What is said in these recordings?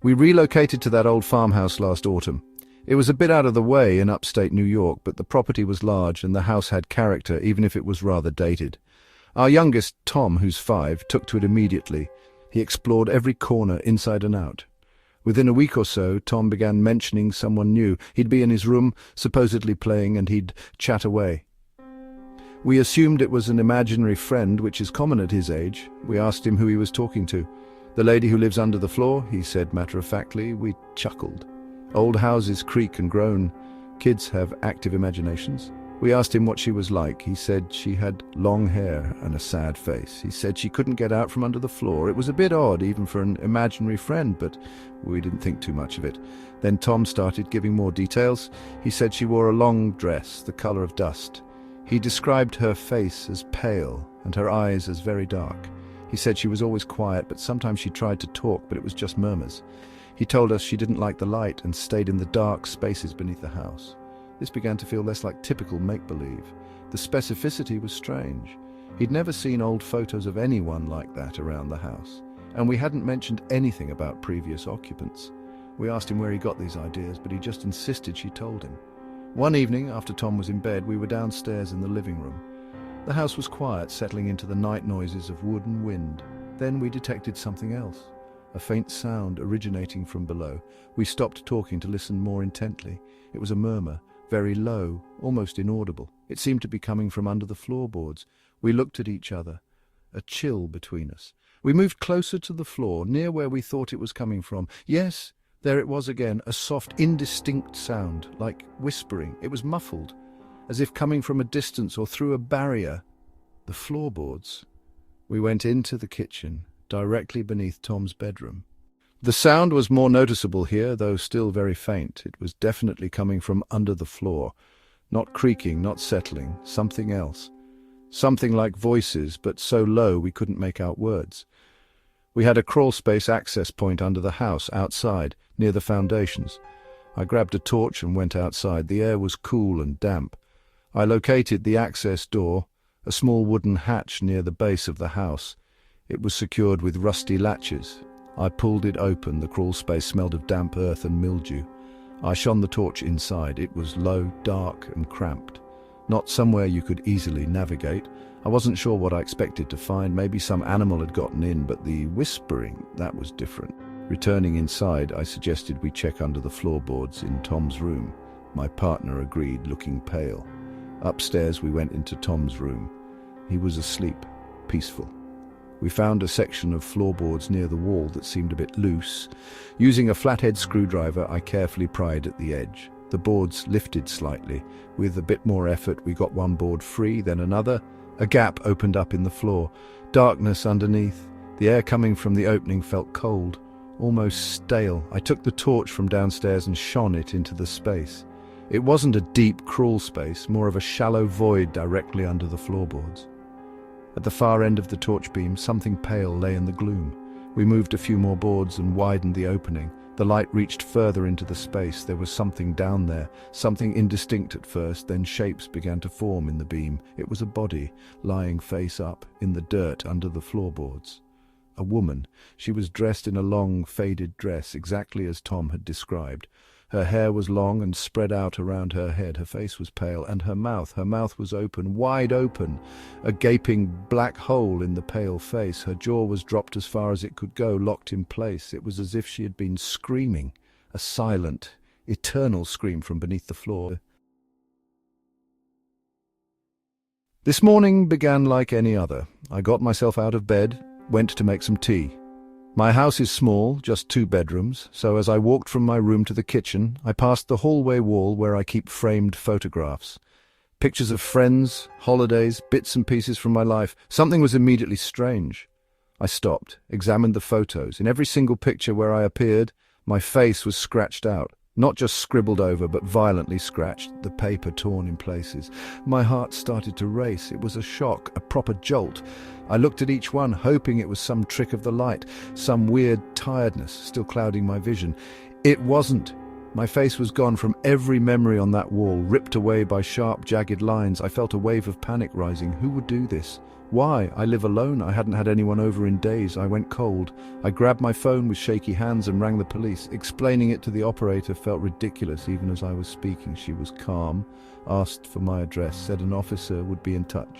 We relocated to that old farmhouse last autumn. It was a bit out of the way in upstate New York, but the property was large and the house had character, even if it was rather dated. Our youngest, Tom, who's 5, took to it immediately. He explored every corner inside and out. Within a week or so, Tom began mentioning someone new. He'd be in his room, supposedly playing, and he'd chat away. We assumed it was an imaginary friend, which is common at his age. We asked him who he was talking to. "The lady who lives under the floor," he said matter-of-factly. We chuckled. Old houses creak and groan. Kids have active imaginations. We asked him what she was like. He said she had long hair and a sad face. He said she couldn't get out from under the floor. It was a bit odd, even for an imaginary friend, but we didn't think too much of it. Then Tom started giving more details. He said she wore a long dress, the color of dust. He described her face as pale and her eyes as very dark. He said she was always quiet, but sometimes she tried to talk, but it was just murmurs. He told us she didn't like the light and stayed in the dark spaces beneath the house. This began to feel less like typical make-believe. The specificity was strange. He'd never seen old photos of anyone like that around the house, and we hadn't mentioned anything about previous occupants. We asked him where he got these ideas, but he just insisted she told him. One evening, after Tom was in bed, we were downstairs in the living room. The house was quiet, settling into the night noises of wood and wind. Then we detected something else, a faint sound originating from below. We stopped talking to listen more intently. It was a murmur, very low, almost inaudible. It seemed to be coming from under the floorboards. We looked at each other, a chill between us. We moved closer to the floor, near where we thought it was coming from. Yes, there it was again, a soft, indistinct sound, like whispering. It was muffled, as if coming from a distance or through a barrier. The floorboards. We went into the kitchen, directly beneath Tom's bedroom. The sound was more noticeable here, though still very faint. It was definitely coming from under the floor. Not creaking, not settling, something else. Something like voices, but so low we couldn't make out words. We had a crawlspace access point under the house, outside, near the foundations. I grabbed a torch and went outside. The air was cool and damp. I located the access door, a small wooden hatch near the base of the house. It was secured with rusty latches. I pulled it open. The crawl space smelled of damp earth and mildew. I shone the torch inside. It was low, dark and cramped. Not somewhere you could easily navigate. I wasn't sure what I expected to find. Maybe some animal had gotten in, but the whispering, that was different. Returning inside, I suggested we check under the floorboards in Tom's room. My partner agreed, looking pale. Upstairs, we went into Tom's room. He was asleep, peaceful. We found a section of floorboards near the wall that seemed a bit loose. Using a flathead screwdriver, I carefully pried at the edge. The boards lifted slightly. With a bit more effort, we got one board free, then another. A gap opened up in the floor. Darkness underneath. The air coming from the opening felt cold, almost stale. I took the torch from downstairs and shone it into the space. It wasn't a deep crawl space, more of a shallow void directly under the floorboards. At the far end of the torch beam, something pale lay in the gloom. We moved a few more boards and widened the opening. The light reached further into the space. There was something down there, something indistinct at first, then shapes began to form in the beam. It was a body, lying face up, in the dirt under the floorboards. A woman. She was dressed in a long, faded dress, exactly as Tom had described. Her hair was long and spread out around her head. Her face was pale, and her mouth was open, wide open, a gaping black hole in the pale face. Her jaw was dropped as far as it could go, locked in place. It was as if she had been screaming, a silent, eternal scream from beneath the floor. This morning began like any other. I got myself out of bed, went to make some tea. My house is small, just 2 bedrooms, so as I walked from my room to the kitchen, I passed the hallway wall where I keep framed photographs. Pictures of friends, holidays, bits and pieces from my life. Something was immediately strange. I stopped, examined the photos. In every single picture where I appeared, my face was scratched out. Not just scribbled over, but violently scratched, the paper torn in places. My heart started to race. It was a shock, a proper jolt. I looked at each one, hoping it was some trick of the light, some weird tiredness still clouding my vision. It wasn't. My face was gone from every memory on that wall, ripped away by sharp, jagged lines. I felt a wave of panic rising. Who would do this? Why? I live alone. I hadn't had anyone over in days. I went cold. I grabbed my phone with shaky hands and rang the police. Explaining it to the operator felt ridiculous even as I was speaking. She was calm, asked for my address, said an officer would be in touch.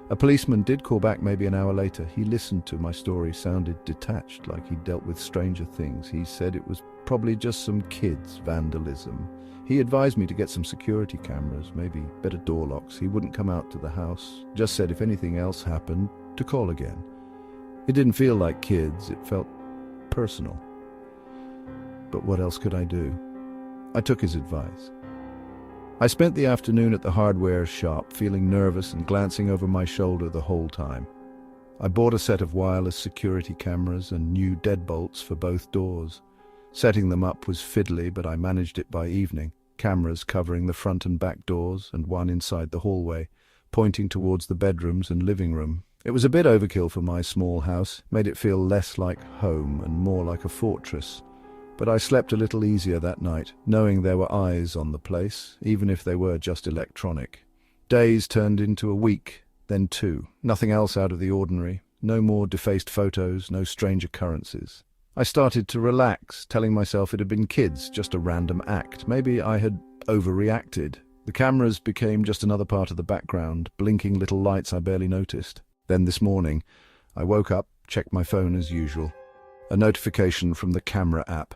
A policeman did call back maybe an hour later. He listened to my story, sounded detached, like he'd dealt with stranger things. He said it was probably just some kids' vandalism. He advised me to get some security cameras, maybe better door locks. He wouldn't come out to the house, just said if anything else happened, to call again. It didn't feel like kids, it felt personal. But what else could I do? I took his advice. I spent the afternoon at the hardware shop, feeling nervous and glancing over my shoulder the whole time. I bought a set of wireless security cameras and new deadbolts for both doors. Setting them up was fiddly, but I managed it by evening. Cameras covering the front and back doors, and one inside the hallway, pointing towards the bedrooms and living room. It was a bit overkill for my small house, made it feel less like home and more like a fortress. But I slept a little easier that night, knowing there were eyes on the place, even if they were just electronic. Days turned into a week, then 2. Nothing else out of the ordinary. No more defaced photos, no strange occurrences. I started to relax, telling myself it had been kids, just a random act. Maybe I had overreacted. The cameras became just another part of the background, blinking little lights I barely noticed. Then this morning, I woke up, checked my phone as usual. A notification from the camera app.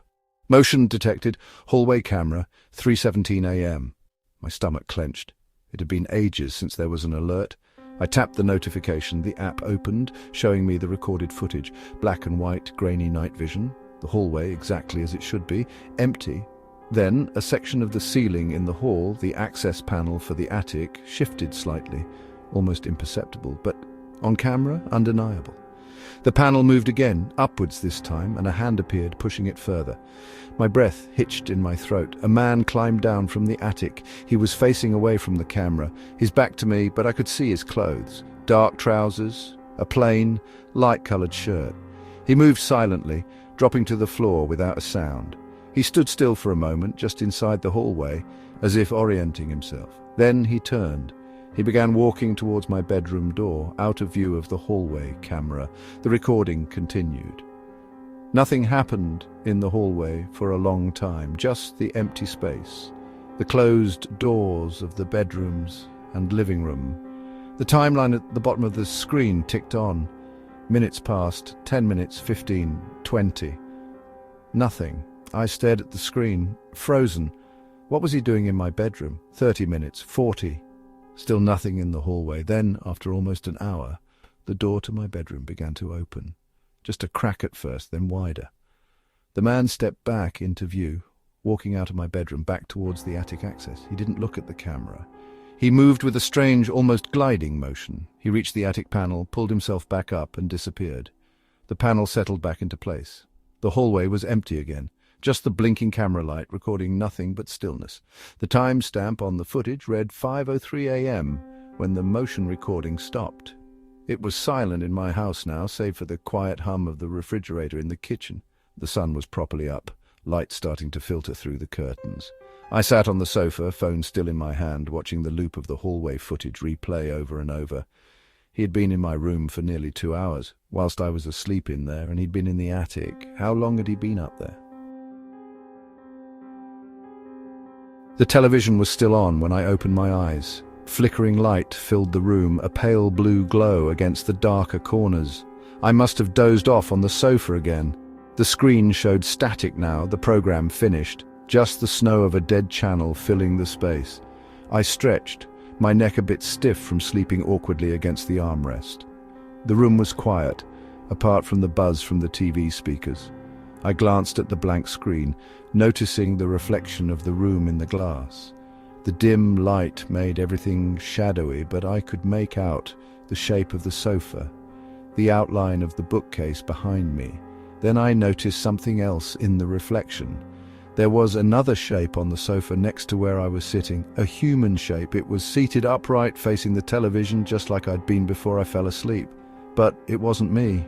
Motion detected, hallway camera, 3:17 a.m. My stomach clenched. It had been ages since there was an alert. I tapped the notification. The app opened, showing me the recorded footage. Black and white, grainy night vision. The hallway exactly as it should be, empty. Then, a section of the ceiling in the hall, the access panel for the attic, shifted slightly, almost imperceptible, but on camera, undeniable. The panel moved again, upwards this time, and a hand appeared, pushing it further. My breath hitched in my throat. A man climbed down from the attic. He was facing away from the camera, his back to me, but I could see his clothes. Dark trousers, a plain, light-coloured shirt. He moved silently, dropping to the floor without a sound. He stood still for a moment, just inside the hallway, as if orienting himself. Then he turned. He began walking towards my bedroom door, out of view of the hallway camera. The recording continued. Nothing happened in the hallway for a long time, just the empty space, the closed doors of the bedrooms and living room. The timeline at the bottom of the screen ticked on. Minutes passed, 10 minutes, 15, 20. Nothing. I stared at the screen, frozen. What was he doing in my bedroom? 30 minutes, 40. Still nothing in the hallway. Then, after almost an hour, the door to my bedroom began to open. Just a crack at first, then wider. The man stepped back into view, walking out of my bedroom, back towards the attic access. He didn't look at the camera. He moved with a strange, almost gliding motion. He reached the attic panel, pulled himself back up, and disappeared. The panel settled back into place. The hallway was empty again. Just the blinking camera light, recording nothing but stillness. The time stamp on the footage read 5:03 a.m. when the motion recording stopped. It was silent in my house now, save for the quiet hum of the refrigerator in the kitchen. The sun was properly up, light starting to filter through the curtains. I sat on the sofa, phone still in my hand, watching the loop of the hallway footage replay over and over. He had been in my room for nearly 2 hours, whilst I was asleep in there, and he'd been in the attic. How long had he been up there? The television was still on when I opened my eyes. Flickering light filled the room, a pale blue glow against the darker corners. I must have dozed off on the sofa again. The screen showed static now, the program finished, just the snow of a dead channel filling the space. I stretched, my neck a bit stiff from sleeping awkwardly against the armrest. The room was quiet, apart from the buzz from the TV speakers. I glanced at the blank screen, noticing the reflection of the room in the glass. The dim light made everything shadowy, but I could make out the shape of the sofa, the outline of the bookcase behind me. Then I noticed something else in the reflection. There was another shape on the sofa next to where I was sitting, a human shape. It was seated upright, facing the television, just like I'd been before I fell asleep. But it wasn't me.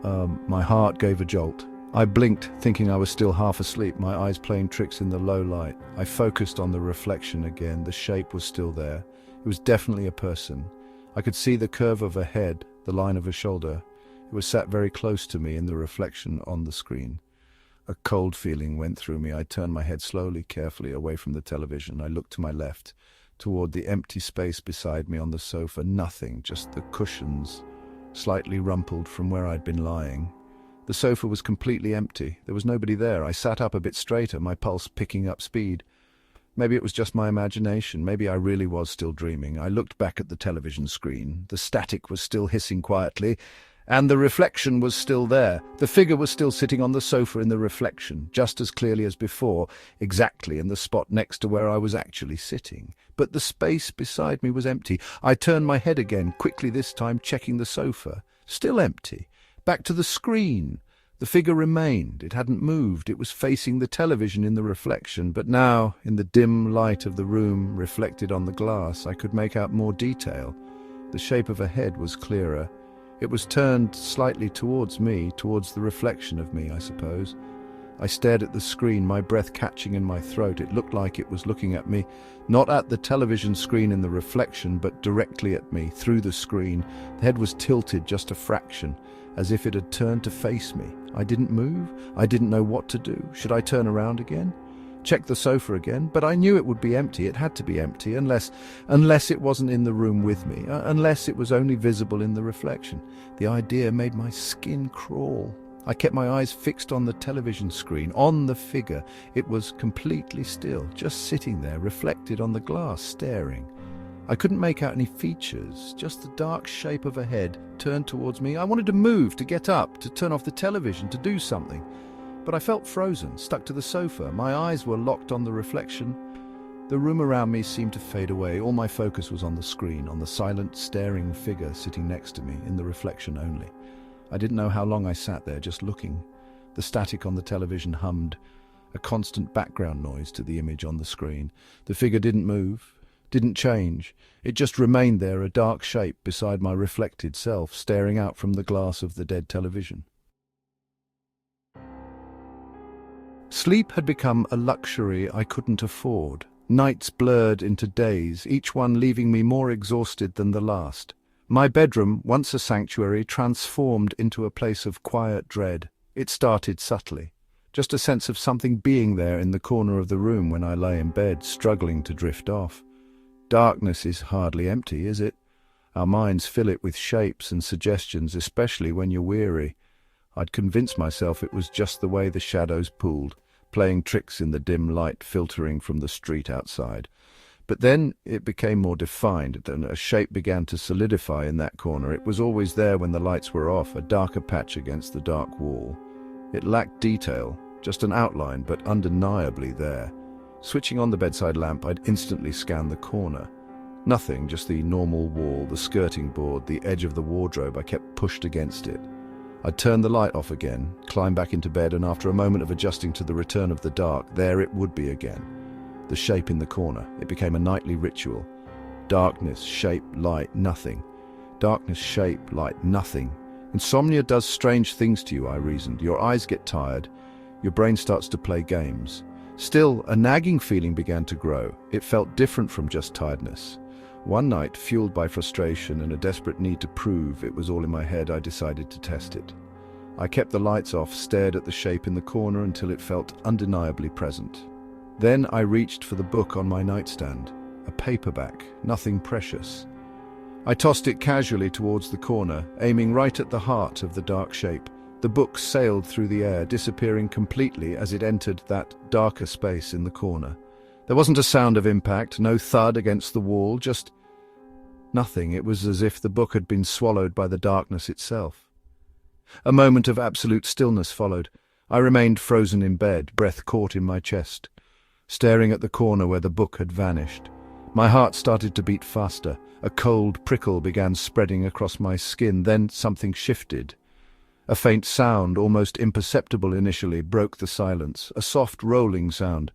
My heart gave a jolt. I blinked, thinking I was still half asleep, my eyes playing tricks in the low light. I focused on the reflection again. The shape was still there. It was definitely a person. I could see the curve of a head, the line of a shoulder. It was sat very close to me in the reflection on the screen. A cold feeling went through me. I turned my head slowly, carefully away from the television. I looked to my left, toward the empty space beside me on the sofa. Nothing, just the cushions, slightly rumpled from where I'd been lying. The sofa was completely empty. There was nobody there. I sat up a bit straighter, my pulse picking up speed. Maybe it was just my imagination. Maybe I really was still dreaming. I looked back at the television screen. The static was still hissing quietly, and the reflection was still there. The figure was still sitting on the sofa in the reflection, just as clearly as before, exactly in the spot next to where I was actually sitting. But the space beside me was empty. I turned my head again, quickly this time checking the sofa. Still empty. Back to the screen. The figure remained. It hadn't moved. It was facing the television in the reflection, but now, in the dim light of the room reflected on the glass, I could make out more detail. The shape of a head was clearer. It was turned slightly towards me, towards the reflection of me, I suppose. I stared at the screen, my breath catching in my throat. It looked like it was looking at me, not at the television screen in the reflection, but directly at me, through the screen. The head was tilted just a fraction, as if it had turned to face me. I didn't move. I didn't know what to do. Should I turn around again? Check the sofa again? But I knew it would be empty. It had to be empty, unless it wasn't in the room with me, unless it was only visible in the reflection. The idea made my skin crawl. I kept my eyes fixed on the television screen, on the figure. It was completely still, just sitting there, reflected on the glass, staring. I couldn't make out any features, just the dark shape of a head turned towards me. I wanted to move, to get up, to turn off the television, to do something. But I felt frozen, stuck to the sofa. My eyes were locked on the reflection. The room around me seemed to fade away. All my focus was on the screen, on the silent, staring figure sitting next to me, in the reflection only. I didn't know how long I sat there, just looking. The static on the television hummed, a constant background noise to the image on the screen. The figure didn't move, didn't change. It just remained there, a dark shape beside my reflected self, staring out from the glass of the dead television. Sleep had become a luxury I couldn't afford. Nights blurred into days, each one leaving me more exhausted than the last. My bedroom, once a sanctuary, transformed into a place of quiet dread. It started subtly. Just a sense of something being there in the corner of the room when I lay in bed, struggling to drift off. Darkness is hardly empty, is it? Our minds fill it with shapes and suggestions, especially when you're weary. I'd convinced myself it was just the way the shadows pooled, playing tricks in the dim light filtering from the street outside. But then it became more defined, and a shape began to solidify in that corner. It was always there when the lights were off, a darker patch against the dark wall. It lacked detail, just an outline, but undeniably there. Switching on the bedside lamp, I'd instantly scan the corner. Nothing, just the normal wall, the skirting board, the edge of the wardrobe. I kept pushed against it. I'd turn the light off again, climb back into bed, and after a moment of adjusting to the return of the dark, there it would be again. The shape in the corner. It became a nightly ritual. Darkness, shape, light, nothing. Darkness, shape, light, nothing. Insomnia does strange things to you, I reasoned. Your eyes get tired. Your brain starts to play games. Still, a nagging feeling began to grow. It felt different from just tiredness. One night, fueled by frustration and a desperate need to prove it was all in my head, I decided to test it. I kept the lights off, stared at the shape in the corner until it felt undeniably present. Then I reached for the book on my nightstand, a paperback, nothing precious. I tossed it casually towards the corner, aiming right at the heart of the dark shape. The book sailed through the air, disappearing completely as it entered that darker space in the corner. There wasn't a sound of impact, no thud against the wall, just nothing. It was as if the book had been swallowed by the darkness itself. A moment of absolute stillness followed. I remained frozen in bed, breath caught in my chest, staring at the corner where the book had vanished. My heart started to beat faster. A cold prickle began spreading across my skin. Then something shifted. A faint sound, almost imperceptible initially, broke the silence. A soft rolling sound.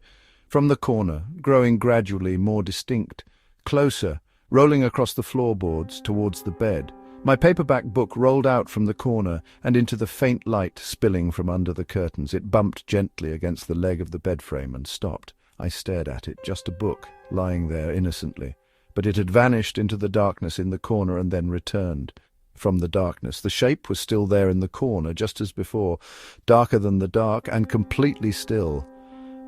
From the corner, growing gradually more distinct. Closer, rolling across the floorboards towards the bed. My paperback book rolled out from the corner and into the faint light spilling from under the curtains. It bumped gently against the leg of the bed frame and stopped. I stared at it, just a book, lying there innocently. But it had vanished into the darkness in the corner and then returned. From the darkness, the shape was still there in the corner, just as before, darker than the dark and completely still.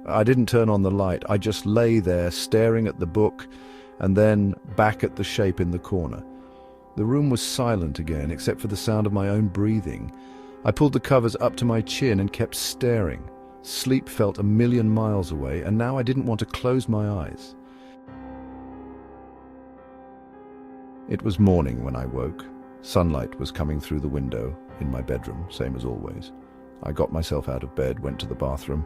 I didn't turn on the light. I just lay there, staring at the book and then back at the shape in the corner. The room was silent again, except for the sound of my own breathing. I pulled the covers up to my chin and kept staring. Sleep felt a million miles away, and now I didn't want to close my eyes. It was morning when I woke. Sunlight was coming through the window in my bedroom, same as always. I got myself out of bed, went to the bathroom,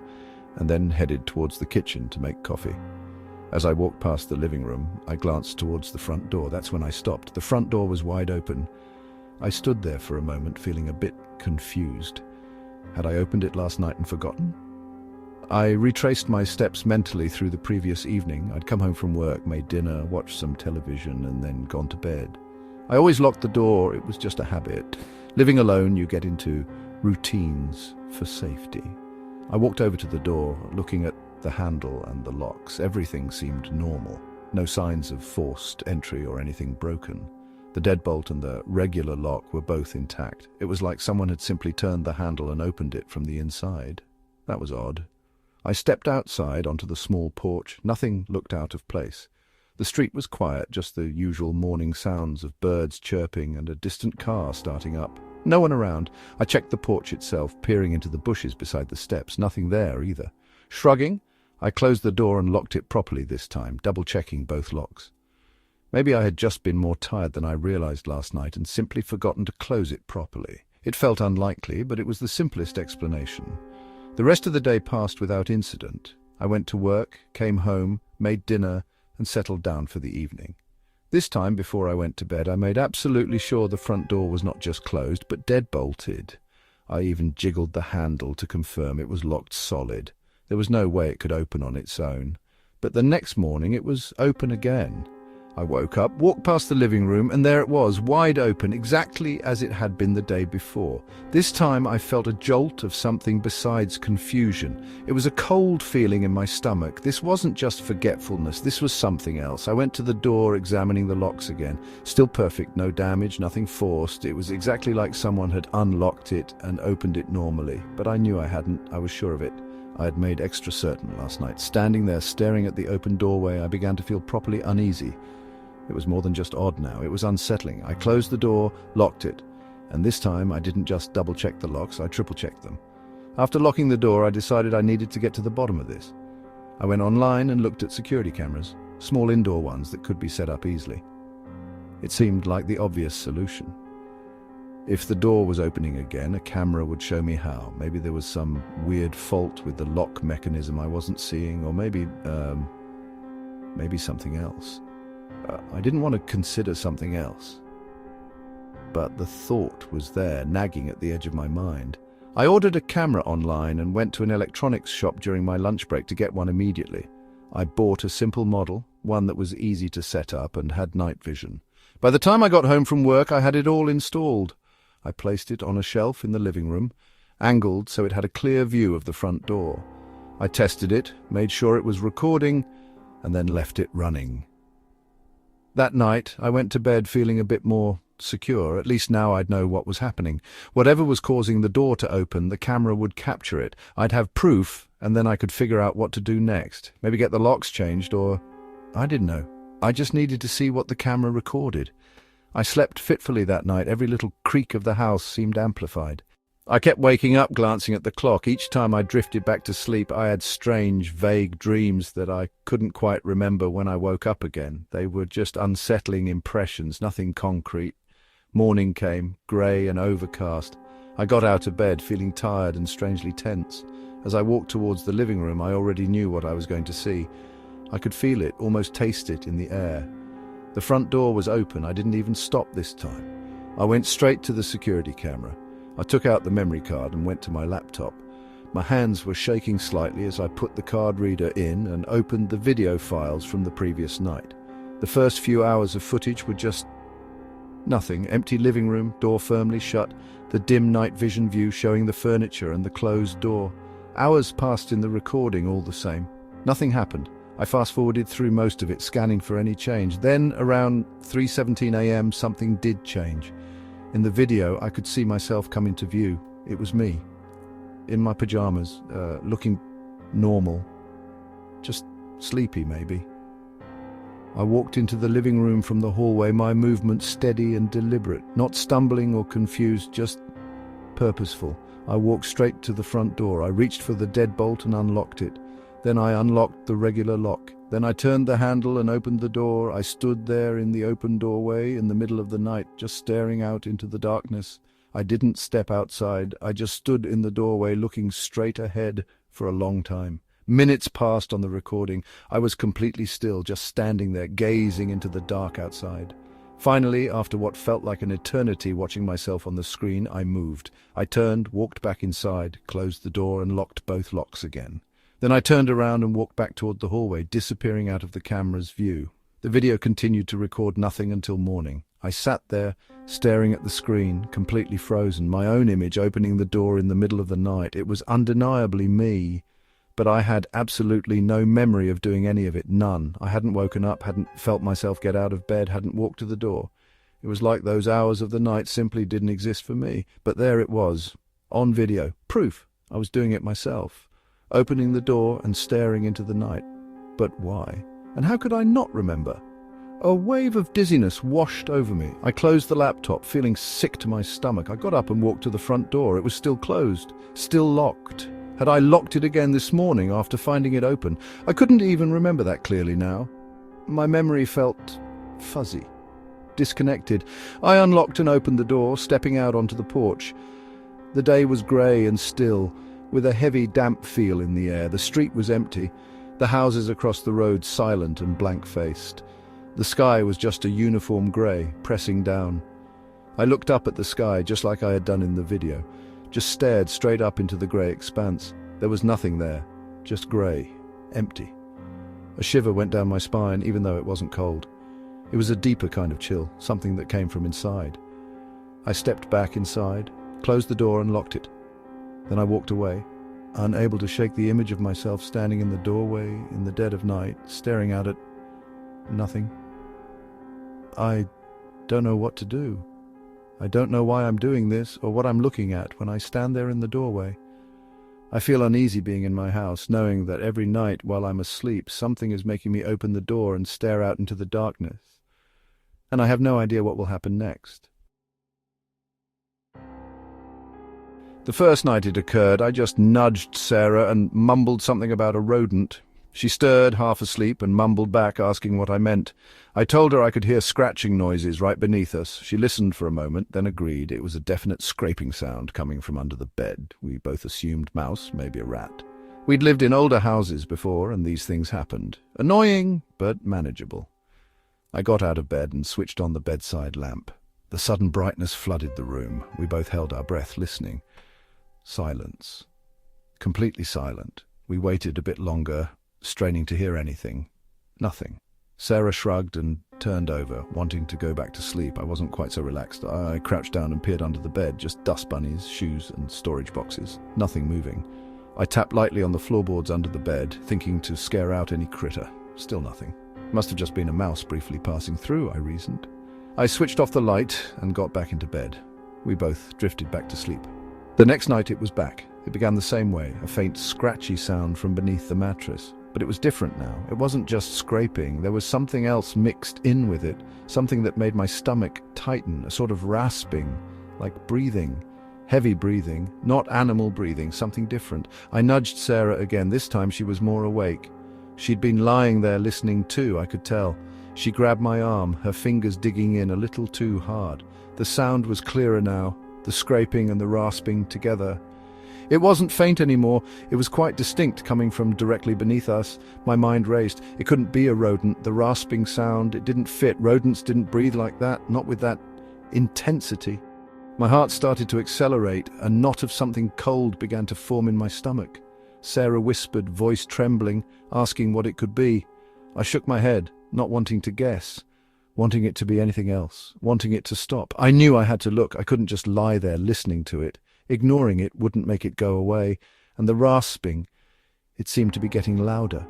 and then headed towards the kitchen to make coffee. As I walked past the living room, I glanced towards the front door. That's when I stopped. The front door was wide open. I stood there for a moment, feeling a bit confused. Had I opened it last night and forgotten? I retraced my steps mentally through the previous evening. I'd come home from work, made dinner, watched some television, and then gone to bed. I always locked the door. It was just a habit. Living alone, you get into routines for safety. I walked over to the door, looking at the handle and the locks. Everything seemed normal. No signs of forced entry or anything broken. The deadbolt and the regular lock were both intact. It was like someone had simply turned the handle and opened it from the inside. That was odd. I stepped outside onto the small porch. Nothing looked out of place. The street was quiet, just the usual morning sounds of birds chirping and a distant car starting up. No one around. I checked the porch itself, peering into the bushes beside the steps. Nothing there either. Shrugging, I closed the door and locked it properly this time, double-checking both locks. Maybe I had just been more tired than I realized last night and simply forgotten to close it properly. It felt unlikely, but it was the simplest explanation. The rest of the day passed without incident. I went to work, came home, made dinner, and settled down for the evening. This time, before I went to bed, I made absolutely sure the front door was not just closed, but dead-bolted. I even jiggled the handle to confirm it was locked solid. There was no way it could open on its own. But the next morning it was open again. I woke up, walked past the living room, and there it was, wide open, exactly as it had been the day before. This time I felt a jolt of something besides confusion. It was a cold feeling in my stomach. This wasn't just forgetfulness, this was something else. I went to the door, examining the locks again. Still perfect, no damage, nothing forced. It was exactly like someone had unlocked it and opened it normally. But I knew I hadn't, I was sure of it. I had made extra certain last night. Standing there, staring at the open doorway, I began to feel properly uneasy. It was more than just odd now, it was unsettling. I closed the door, locked it, and this time I didn't just double-check the locks, I triple-checked them. After locking the door, I decided I needed to get to the bottom of this. I went online and looked at security cameras, small indoor ones that could be set up easily. It seemed like the obvious solution. If the door was opening again, a camera would show me how. Maybe there was some weird fault with the lock mechanism I wasn't seeing, or maybe something else. I didn't want to consider something else. But the thought was there, nagging at the edge of my mind. I ordered a camera online and went to an electronics shop during my lunch break to get one immediately. I bought a simple model, one that was easy to set up and had night vision. By the time I got home from work, I had it all installed. I placed it on a shelf in the living room, angled so it had a clear view of the front door. I tested it, made sure it was recording, and then left it running. That night, I went to bed feeling a bit more secure. At least now I'd know what was happening. Whatever was causing the door to open, the camera would capture it. I'd have proof, and then I could figure out what to do next. Maybe get the locks changed, or... I didn't know. I just needed to see what the camera recorded. I slept fitfully that night. Every little creak of the house seemed amplified. I kept waking up, glancing at the clock. Each time I drifted back to sleep, I had strange, vague dreams that I couldn't quite remember when I woke up again. They were just unsettling impressions, nothing concrete. Morning came, grey and overcast. I got out of bed, feeling tired and strangely tense. As I walked towards the living room, I already knew what I was going to see. I could feel it, almost taste it in the air. The front door was open. I didn't even stop this time. I went straight to the security camera. I took out the memory card and went to my laptop. My hands were shaking slightly as I put the card reader in and opened the video files from the previous night. The first few hours of footage were just Nothing. Empty living room, door firmly shut, the dim night vision view showing the furniture and the closed door. Hours passed in the recording all the same. Nothing happened. I fast-forwarded through most of it, scanning for any change. Then, around 3:17 a.m., something did change. In the video, I could see myself come into view. It was me, in my pajamas, looking normal. Just sleepy, maybe. I walked into the living room from the hallway, my movement steady and deliberate, not stumbling or confused, just purposeful. I walked straight to the front door. I reached for the deadbolt and unlocked it. Then I unlocked the regular lock. Then I turned the handle and opened the door. I stood there in the open doorway in the middle of the night, just staring out into the darkness. I didn't step outside. I just stood in the doorway looking straight ahead for a long time. Minutes passed on the recording. I was completely still, just standing there, gazing into the dark outside. Finally, after what felt like an eternity watching myself on the screen, I moved. I turned, walked back inside, closed the door and locked both locks again. Then I turned around and walked back toward the hallway, disappearing out of the camera's view. The video continued to record nothing until morning. I sat there, staring at the screen, completely frozen, my own image opening the door in the middle of the night. It was undeniably me, but I had absolutely no memory of doing any of it, none. I hadn't woken up, hadn't felt myself get out of bed, hadn't walked to the door. It was like those hours of the night simply didn't exist for me. But there it was, on video, proof I was doing it myself. Opening the door and staring into the night. But why? And how could I not remember? A wave of dizziness washed over me. I closed the laptop, feeling sick to my stomach. I got up and walked to the front door. It was still closed, still locked. Had I locked it again this morning after finding it open? I couldn't even remember that clearly now. My memory felt fuzzy, disconnected. I unlocked and opened the door, stepping out onto the porch. The day was grey and still, with a heavy, damp feel in the air. The street was empty, the houses across the road silent and blank-faced. The sky was just a uniform grey, pressing down. I looked up at the sky, just like I had done in the video, just stared straight up into the grey expanse. There was nothing there, just grey, empty. A shiver went down my spine, even though it wasn't cold. It was a deeper kind of chill, something that came from inside. I stepped back inside, closed the door and locked it. Then I walked away, unable to shake the image of myself standing in the doorway in the dead of night, staring out at nothing. I don't know what to do. I don't know why I'm doing this or what I'm looking at when I stand there in the doorway. I feel uneasy being in my house, knowing that every night while I'm asleep, something is making me open the door and stare out into the darkness. And I have no idea what will happen next. The first night it occurred, I just nudged Sarah and mumbled something about a rodent. She stirred, half asleep, and mumbled back, asking what I meant. I told her I could hear scratching noises right beneath us. She listened for a moment, then agreed. It was a definite scraping sound coming from under the bed. We both assumed mouse, maybe a rat. We'd lived in older houses before, and these things happened. Annoying, but manageable. I got out of bed and switched on the bedside lamp. The sudden brightness flooded the room. We both held our breath, listening. Silence. Completely silent. We waited a bit longer, straining to hear anything. Nothing. Sarah shrugged and turned over, wanting to go back to sleep. I wasn't quite so relaxed. I crouched down and peered under the bed, just dust bunnies, shoes and storage boxes. Nothing moving. I tapped lightly on the floorboards under the bed, thinking to scare out any critter. Still nothing. Must have just been a mouse briefly passing through, I reasoned. I switched off the light and got back into bed. We both drifted back to sleep. The next night it was back. It began the same way, a faint scratchy sound from beneath the mattress. But it was different now. It wasn't just scraping. There was something else mixed in with it, something that made my stomach tighten, a sort of rasping, like breathing. Heavy breathing, not animal breathing, something different. I nudged Sarah again. This time she was more awake. She'd been lying there listening too, I could tell. She grabbed my arm, her fingers digging in a little too hard. The sound was clearer now, the scraping and the rasping together. It wasn't faint anymore. It was quite distinct, coming from directly beneath us. My mind raced. It couldn't be a rodent. The rasping sound, it didn't fit. Rodents didn't breathe like that, not with that intensity. My heart started to accelerate. A knot of something cold began to form in my stomach. Sarah whispered, voice trembling, asking what it could be. I shook my head, not wanting to guess. wanting it to be anything else, wanting it to stop. I knew I had to look. I couldn't just lie there listening to it. Ignoring it wouldn't make it go away, and the rasping, it seemed to be getting louder,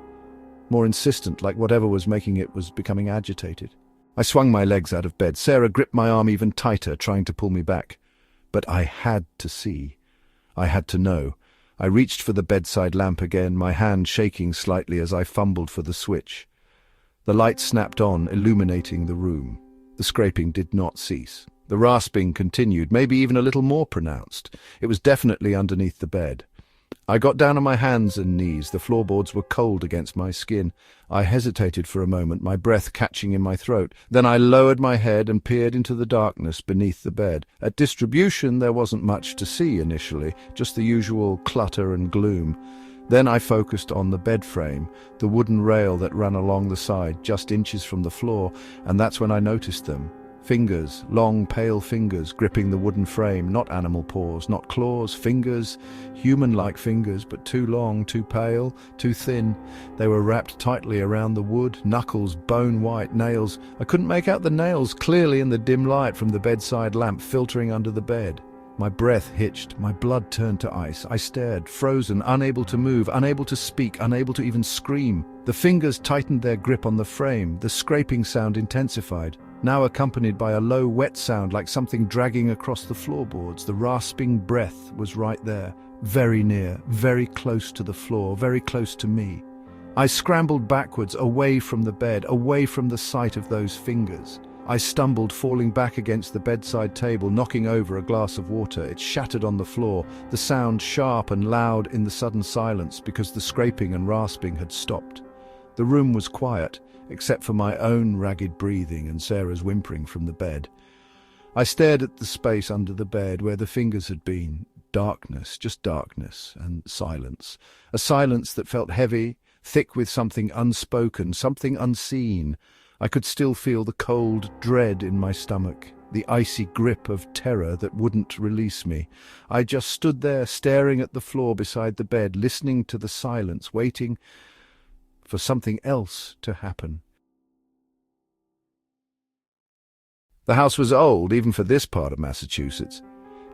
more insistent, like whatever was making it was becoming agitated. I swung my legs out of bed. Sarah gripped my arm even tighter, trying to pull me back. But I had to see. I had to know. I reached for the bedside lamp again, my hand shaking slightly as I fumbled for the switch. The light snapped on, illuminating the room. The scraping did not cease. The rasping continued, maybe even a little more pronounced. It was definitely underneath the bed. I got down on my hands and knees. The floorboards were cold against my skin. I hesitated for a moment, my breath catching in my throat. Then I lowered my head and peered into the darkness beneath the bed. At distribution, there wasn't much to see initially, just the usual clutter and gloom. Then I focused on the bed frame, the wooden rail that ran along the side, just inches from the floor, and that's when I noticed them. Fingers, long, pale fingers gripping the wooden frame, not animal paws, not claws, fingers, human-like fingers, but too long, too pale, too thin. They were wrapped tightly around the wood, knuckles, bone-white nails. I couldn't make out the nails clearly in the dim light from the bedside lamp filtering under the bed. My breath hitched, my blood turned to ice. I stared, frozen, unable to move, unable to speak, unable to even scream. The fingers tightened their grip on the frame, the scraping sound intensified, now accompanied by a low, wet sound like something dragging across the floorboards. The rasping breath was right there, very near, very close to the floor, very close to me. I scrambled backwards, away from the bed, away from the sight of those fingers. I stumbled, falling back against the bedside table, knocking over a glass of water. It shattered on the floor, the sound sharp and loud in the sudden silence because the scraping and rasping had stopped. The room was quiet, except for my own ragged breathing and Sarah's whimpering from the bed. I stared at the space under the bed where the fingers had been. Darkness, just darkness and silence. A silence that felt heavy, thick with something unspoken, something unseen. I could still feel the cold dread in my stomach, the icy grip of terror that wouldn't release me. I just stood there, staring at the floor beside the bed, listening to the silence, waiting for something else to happen. The house was old, even for this part of Massachusetts.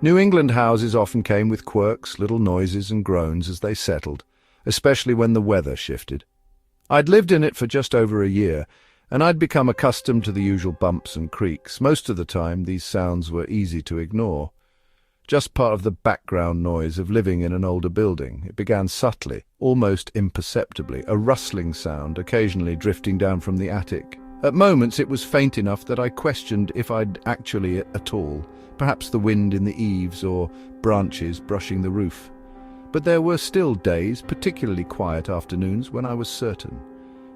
New England houses often came with quirks, little noises and groans as they settled, especially when the weather shifted. I'd lived in it for just over a year, and I'd become accustomed to the usual bumps and creaks. Most of the time, these sounds were easy to ignore. Just part of the background noise of living in an older building. It began subtly, almost imperceptibly, a rustling sound occasionally drifting down from the attic. At moments it was faint enough that I questioned if I'd actually at all, perhaps the wind in the eaves or branches brushing the roof. But there were still days, particularly quiet afternoons, when I was certain.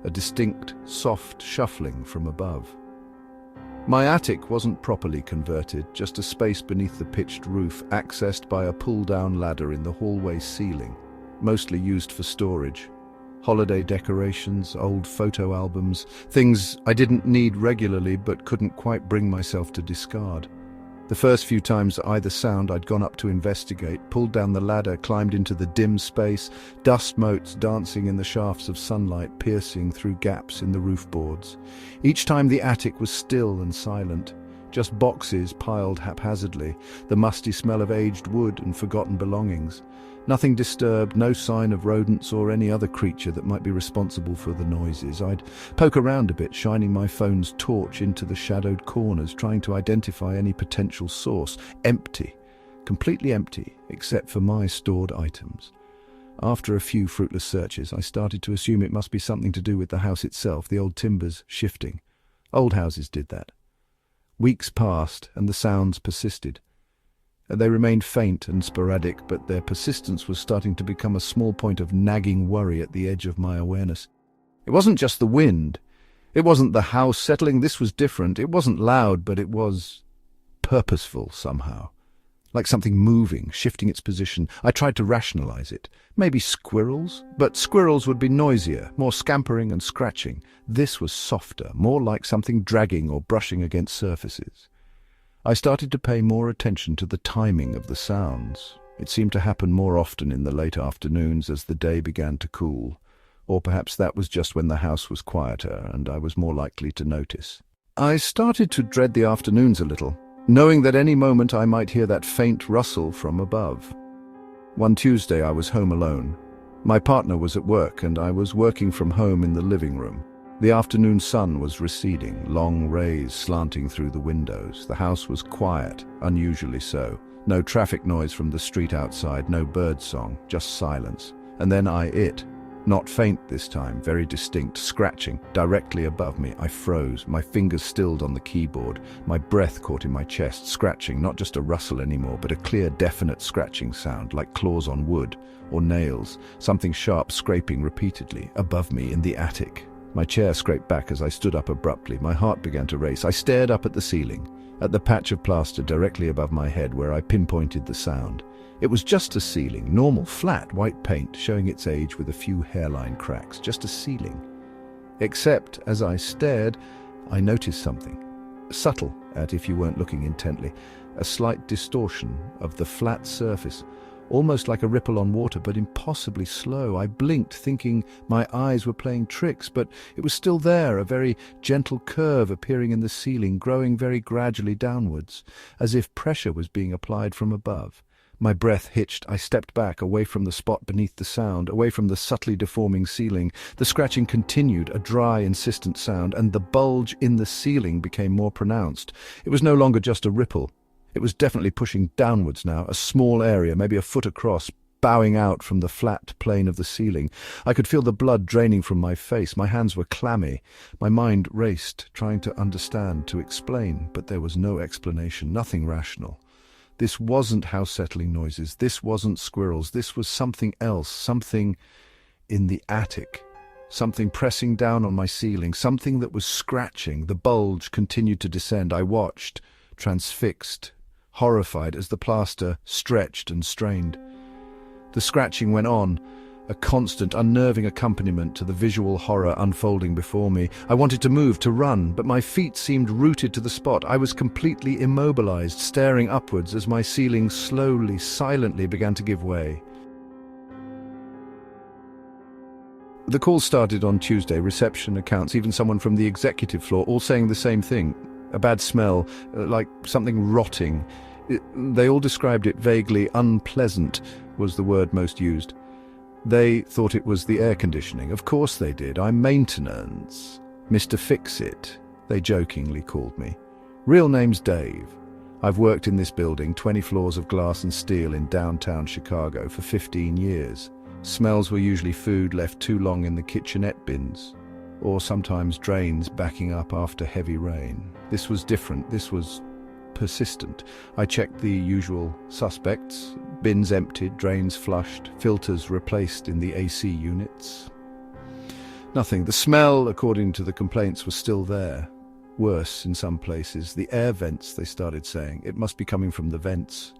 A distinct, soft shuffling from above. My attic wasn't properly converted, just a space beneath the pitched roof, accessed by a pull-down ladder in the hallway ceiling, mostly used for storage. Holiday decorations, old photo albums, things I didn't need regularly but couldn't quite bring myself to discard. The first few times either sound, I'd gone up to investigate, pulled down the ladder, climbed into the dim space, dust motes dancing in the shafts of sunlight piercing through gaps in the roof boards. Each time the attic was still and silent, just boxes piled haphazardly, the musty smell of aged wood and forgotten belongings. Nothing disturbed, no sign of rodents or any other creature that might be responsible for the noises. I'd poke around a bit, shining my phone's torch into the shadowed corners, trying to identify any potential source. Empty. Completely empty, except for my stored items. After a few fruitless searches, I started to assume it must be something to do with the house itself, the old timbers shifting. Old houses did that. Weeks passed, and the sounds persisted. They remained faint and sporadic, but their persistence was starting to become a small point of nagging worry at the edge of my awareness. It wasn't just the wind. It wasn't the house settling. This was different. It wasn't loud, but it was purposeful somehow. Like something moving, shifting its position. I tried to rationalize it. Maybe squirrels? But squirrels would be noisier, more scampering and scratching. This was softer, more like something dragging or brushing against surfaces. I started to pay more attention to the timing of the sounds. It seemed to happen more often in the late afternoons as the day began to cool. Or perhaps that was just when the house was quieter and I was more likely to notice. I started to dread the afternoons a little, knowing that any moment I might hear that faint rustle from above. One Tuesday I was home alone. My partner was at work and I was working from home in the living room. The afternoon sun was receding, long rays slanting through the windows. The house was quiet, unusually so. No traffic noise from the street outside, no bird song, just silence. And then not faint this time, very distinct, scratching directly above me. I froze, my fingers stilled on the keyboard. My breath caught in my chest, scratching, not just a rustle anymore, but a clear, definite scratching sound, like claws on wood or nails, something sharp scraping repeatedly above me in the attic. My chair scraped back as I stood up abruptly. My heart began to race. I stared up at the ceiling, at the patch of plaster directly above my head where I pinpointed the sound. It was just a ceiling, normal, flat, white paint, showing its age with a few hairline cracks, just a ceiling. Except, as I stared, I noticed something. Subtle, if you weren't looking intently. A slight distortion of the flat surface, almost like a ripple on water, but impossibly slow. I blinked, thinking my eyes were playing tricks, but it was still there, a very gentle curve appearing in the ceiling, growing very gradually downwards, as if pressure was being applied from above. My breath hitched. I stepped back, away from the spot beneath the sound, away from the subtly deforming ceiling. The scratching continued, a dry, insistent sound, and the bulge in the ceiling became more pronounced. It was no longer just a ripple. It was definitely pushing downwards now, a small area, maybe a foot across, bowing out from the flat plane of the ceiling. I could feel the blood draining from my face. My hands were clammy. My mind raced, trying to understand, to explain, but there was no explanation, nothing rational. This wasn't house-settling noises. This wasn't squirrels. This was something else, something in the attic. Something pressing down on my ceiling, something that was scratching. The bulge continued to descend. I watched, transfixed, horrified as the plaster stretched and strained. The scratching went on, a constant, unnerving accompaniment to the visual horror unfolding before me. I wanted to move, to run, but my feet seemed rooted to the spot. I was completely immobilized, staring upwards as my ceiling slowly, silently began to give way. The call started on Tuesday, reception, accounts, even someone from the executive floor, all saying the same thing. A bad smell, like something rotting. They all described it vaguely. Unpleasant was the word most used. They thought it was the air conditioning. Of course they did. I'm maintenance. Mr. Fix-It, they jokingly called me. Real name's Dave. I've worked in this building, 20 floors of glass and steel in downtown Chicago, for 15 years. Smells were usually food left too long in the kitchenette bins, or sometimes drains backing up after heavy rain. This was different. This was persistent. I checked the usual suspects: bins emptied, drains flushed, filters replaced in the AC units. Nothing. The smell, according to the complaints, was still there. Worse in some places. The air vents, they started saying. It must be coming from the vents.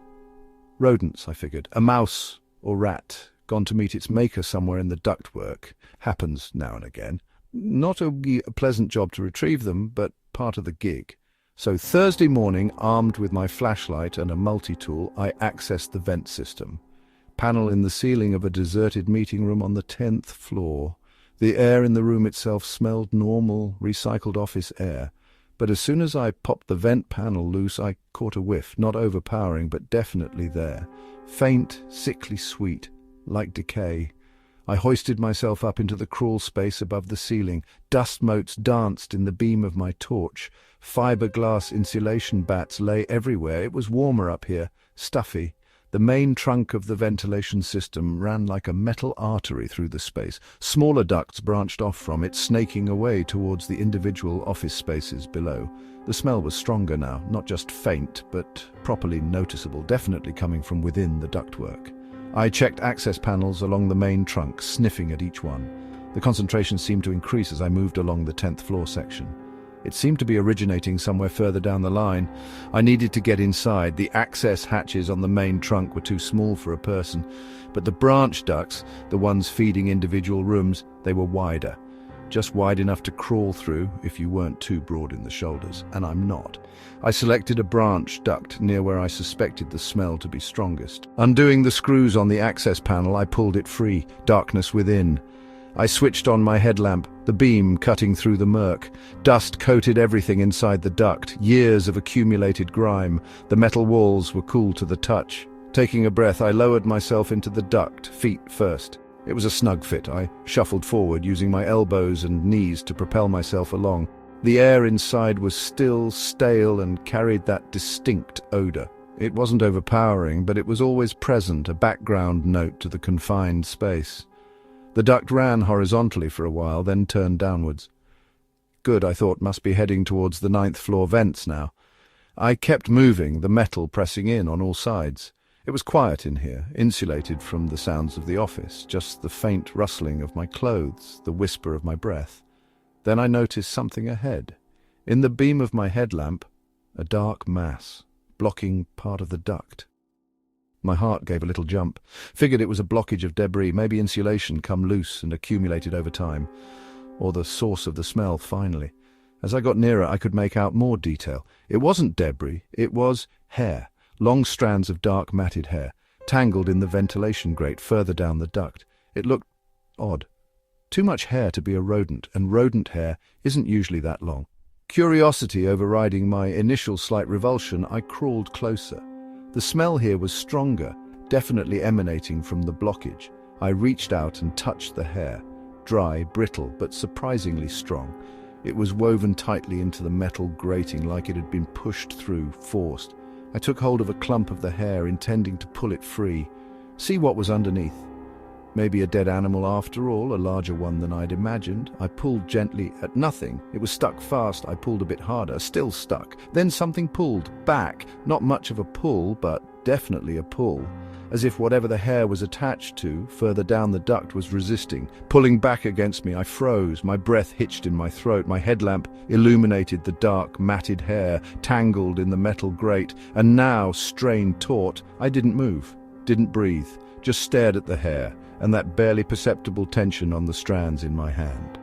Rodents, I figured. A mouse or rat, gone to meet its maker somewhere in the ductwork. Happens now and again. Not a pleasant job to retrieve them, but part of the gig. So Thursday morning, armed with my flashlight and a multi-tool, I accessed the vent system. Panel in the ceiling of a deserted meeting room on the 10th floor. The air in the room itself smelled normal, recycled office air. But as soon as I popped the vent panel loose, I caught a whiff, not overpowering, but definitely there. Faint, sickly sweet, like decay. I hoisted myself up into the crawl space above the ceiling. Dust motes danced in the beam of my torch. Fiberglass insulation bats lay everywhere. It was warmer up here, stuffy. The main trunk of the ventilation system ran like a metal artery through the space. Smaller ducts branched off from it, snaking away towards the individual office spaces below. The smell was stronger now, not just faint, but properly noticeable, definitely coming from within the ductwork. I checked access panels along the main trunk, sniffing at each one. The concentration seemed to increase as I moved along the 10th floor section. It seemed to be originating somewhere further down the line. I needed to get inside. The access hatches on the main trunk were too small for a person, but the branch ducts, the ones feeding individual rooms, they were wider. Just wide enough to crawl through if you weren't too broad in the shoulders, and I'm not. I selected a branch duct near where I suspected the smell to be strongest. Undoing the screws on the access panel, I pulled it free. Darkness within. I switched on my headlamp, the beam cutting through the murk. Dust coated everything inside the duct, years of accumulated grime. The metal walls were cool to the touch. Taking a breath, I lowered myself into the duct, feet first. It was a snug fit. I shuffled forward, using my elbows and knees to propel myself along. The air inside was still, stale, and carried that distinct odor. It wasn't overpowering, but it was always present, a background note to the confined space. The duct ran horizontally for a while, then turned downwards. Good, I thought, must be heading towards the 9th floor vents now. I kept moving, the metal pressing in on all sides. It was quiet in here, insulated from the sounds of the office, just the faint rustling of my clothes, the whisper of my breath. Then I noticed something ahead. In the beam of my headlamp, a dark mass, blocking part of the duct. My heart gave a little jump. Figured it was a blockage of debris, maybe insulation come loose and accumulated over time. Or the source of the smell, finally. As I got nearer, I could make out more detail. It wasn't debris, it was hair. Long strands of dark matted hair, tangled in the ventilation grate further down the duct. It looked odd. Too much hair to be a rodent, and rodent hair isn't usually that long. Curiosity overriding my initial slight revulsion, I crawled closer. The smell here was stronger, definitely emanating from the blockage. I reached out and touched the hair. Dry, brittle, but surprisingly strong. It was woven tightly into the metal grating like it had been pushed through, forced. I took hold of a clump of the hair, intending to pull it free. See what was underneath. Maybe a dead animal after all, a larger one than I'd imagined. I pulled gently at nothing. It was stuck fast. I pulled a bit harder, still stuck. Then something pulled, back. Not much of a pull, but definitely a pull. As if whatever the hair was attached to, further down the duct, was resisting. Pulling back against me, I froze. My breath hitched in my throat. My headlamp illuminated the dark, matted hair, tangled in the metal grate. And now, strained taut, I didn't move, didn't breathe, just stared at the hair and that barely perceptible tension on the strands in my hand.